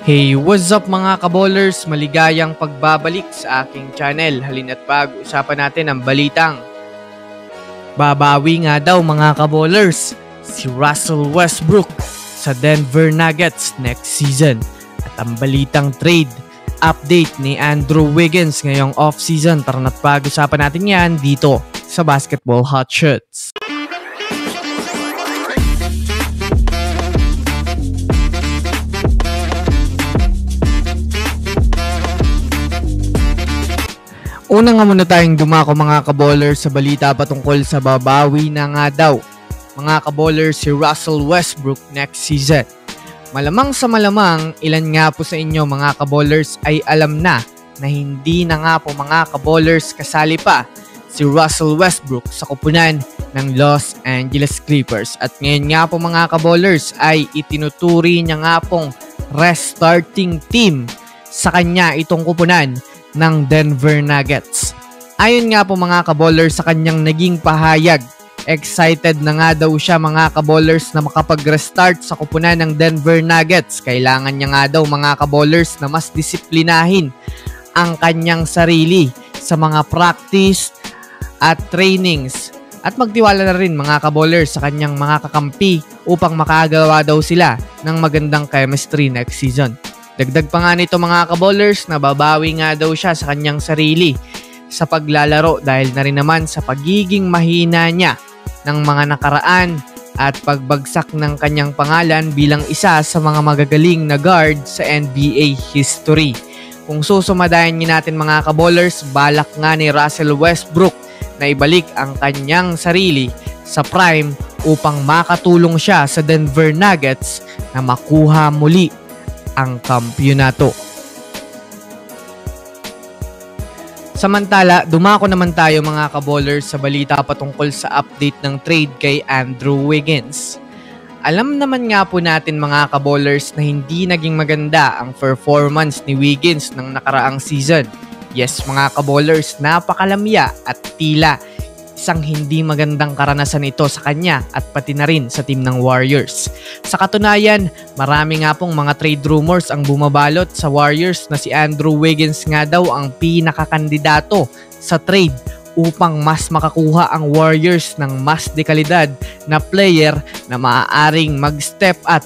Hey, what's up mga kaballers? Maligayang pagbabalik sa aking channel. Halina't pag-usapan natin ang balitang babawi nga daw mga kaballers si Russell Westbrook sa Denver Nuggets next season. At ang balitang trade update ni Andrew Wiggins ngayong off-season. Tara na't pag-usapan natin yan dito sa Basketball Hot Shots. Una nga muna tayong dumako mga kaballers sa balita patungkol sa babawi na nga daw mga kaballers si Russell Westbrook next season. Malamang sa malamang ilan nga po sa inyo mga kaballers ay alam na hindi na nga po mga kaballers kasali pa si Russell Westbrook sa kupunan ng Los Angeles Clippers. At ngayon nga po mga kaballers ay itinuturi niya nga pong restarting team sa kanya itong kupunan ng Denver Nuggets. Ayon nga po mga kaballers sa kanyang naging pahayag, excited na nga daw siya mga kaballers na makapag-restart sa kupunan ng Denver Nuggets. Kailangan niya nga daw mga kaballers na mas disiplinahin ang kanyang sarili sa mga practice at trainings at magtiwala na rin mga kaballers sa kanyang mga kakampi upang makagawa daw sila ng magandang chemistry next season. Dagdag pa nga nito mga kaballers na babawi nga daw siya sa kanyang sarili sa paglalaro dahil na rin naman sa pagiging mahina niya ng mga nakaraan at pagbagsak ng kanyang pangalan bilang isa sa mga magagaling na guard sa NBA history. Kung susumadayan natin mga kaballers, balak nga ni Russell Westbrook na ibalik ang kanyang sarili sa prime upang makatulong siya sa Denver Nuggets na makuha muli ang kampyonato. Samantala, dumako naman tayo mga kaballers sa balita patungkol sa update ng trade kay Andrew Wiggins. Alam naman nga po natin mga kaballers na hindi naging maganda ang performance ni Wiggins ng nakaraang season. Yes mga kaballers, napakalamya at tila isang hindi magandang karanasan ito sa kanya at pati na rin sa team ng Warriors. Sa katunayan, marami nga pong mga trade rumors ang bumabalot sa Warriors na si Andrew Wiggins nga daw ang pinakakandidato sa trade upang mas makakuha ang Warriors ng mas dekalidad na player na maaaring mag-step at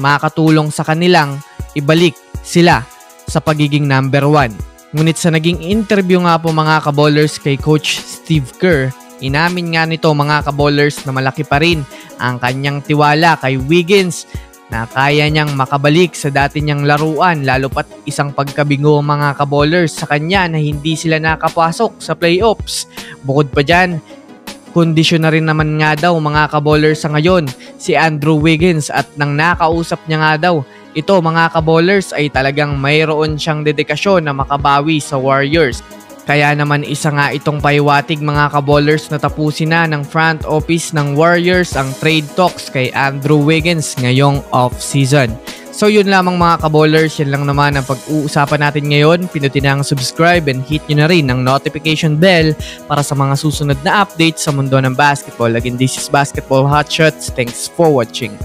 makatulong sa kanilang ibalik sila sa pagiging number 1. Ngunit sa naging interview nga po mga kaballers kay Coach Steve Kerr, inamin nga nito mga kaballers na malaki pa rin ang kanyang tiwala kay Wiggins na kaya niyang makabalik sa dati niyang laruan, lalo pat isang pagkabigo mga kaballers sa kanya na hindi sila nakapasok sa playoffs. Bukod pa dyan, kondisyon na rin naman nga daw mga kaballers sa ngayon si Andrew Wiggins at nang nakausap niya nga daw ito mga kaballers ay talagang mayroon siyang dedikasyon na makabawi sa Warriors. Kaya naman isa nga itong pahiwatig mga kaballers na tapusin na ng front office ng Warriors ang trade talks kay Andrew Wiggins ngayong off-season. So yun lamang mga kaballers, yan lang naman ang pag-uusapan natin ngayon. Pinutin na ang subscribe and hit nyo na rin ang notification bell para sa mga susunod na updates sa mundo ng basketball. Again, this is Basketball Hot Shots. Thanks for watching.